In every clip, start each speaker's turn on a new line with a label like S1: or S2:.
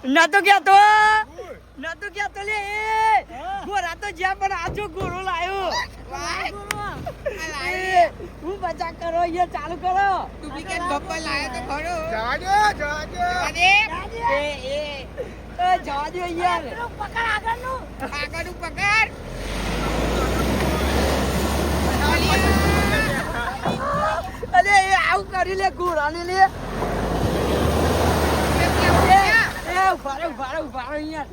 S1: નતો ક્યાં તો લે ગોરા તો જ્યાં પણ આજો ગોરો લાયો હું બચા કરો ये ચાલુ કરો
S2: ડુપ્લિકેટ ગપ્પા લાયો તો ખરો
S3: જાજો
S1: જવા દો યાર
S2: પકડ આગળનું પકડ
S1: અરે એ આવું કરી લે ગોરાને લે ઉભા યાર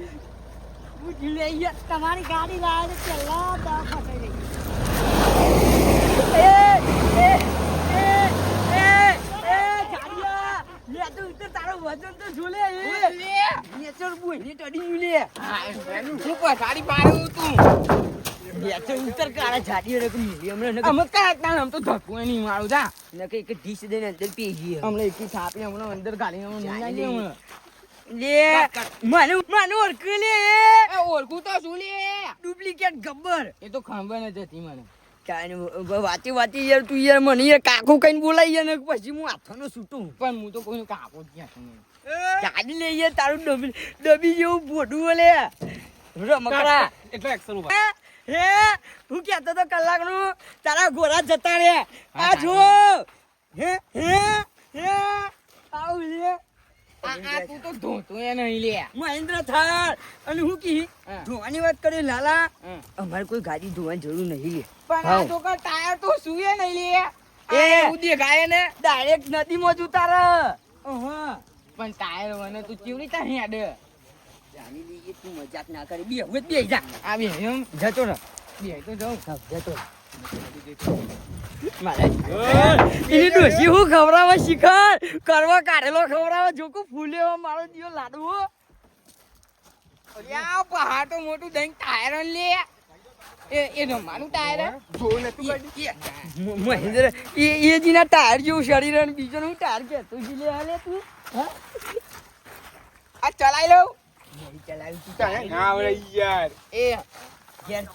S1: પૂછી લે યાર
S2: તમારી ગાડી લાવે તો પેલા દા ફસાઈ ગઈ
S1: તારો વજન તો ઝૂલે નેચર બોય ને ટડી લે
S2: હું પછાડી પાડું તું
S1: નેચર ઉતર કાળા જાડી રે હમણાં
S2: અમે કાટના આમ તો ધક્કો નહીં મારું જા
S1: ને કે એક ડીશ દઈને અંદર પી ગઈ
S2: હમણે એકી છાપી હમણાં અંદર ગાડી હમણાં નહીં ગઈ
S1: લે મને ઓળખ લે
S2: એ ઓળખું તો શું લે
S1: ડુપ્લિકેટ ગબ્બર
S2: એ તો ખબર જ હતી મને
S1: વાતી યાર તું યાર મને યાર કાકુ કઈને બોલાઈ યાર ને પછી હું હાથોનો છૂટું
S2: પણ હું તો કોઈનું કાપો જ ક્યાં
S1: ગાડી લઈ યાર તારું ડબી જેવું બોડું લે રમકડા
S3: એટલે એક્શન ઉભા
S1: હે હું કહેતો તો કલાકનું તારા ઘોડા જતા રે આ જો હે આવ લે
S2: આ તું તો ધોતો એ નહીં લે
S1: મહેન્દ્ર થાર અને હું કી ધોવાની વાત કરી લાલા
S2: હમ.
S1: અમારે કોઈ ગાડી ધોવાની જરૂર નહીં લે
S2: પણ આ તો કા ટાયર તો સુએ નહીં લે
S1: એ
S2: ઉદે ગાય ને
S1: ડાયરેક્ટ નદીમાં જ ઉતારે
S2: પણ ટાયર મને તું ચીવડી તા હેડ
S1: જાણી લઈએ તું મજાક ના કરી બે હવે બે જા
S2: આવી એમ
S1: જતો રહે
S2: બે તો જાઉં
S1: જતો મારે એની ડોશી હું ખવડાવે શિખર કરવા કાઢેલો ખવડાવે જોકો ફૂલેવો મારો દિયો લાડવો
S2: યા પહાડ તો મોટું દઈ ટાયર લે એ રમવાનું ટાયર
S3: જો ને તું ગાડી
S1: મહેન્દ્ર એ જીના ટાયર જેવું શરીર અને બીજો હું ટાયર કે તું જી લે હાલે તું હા
S2: આ ચલાઈ લઉં
S1: નહીં ચલાવી તું
S3: ના આવડે યાર
S2: એ
S1: ઘેર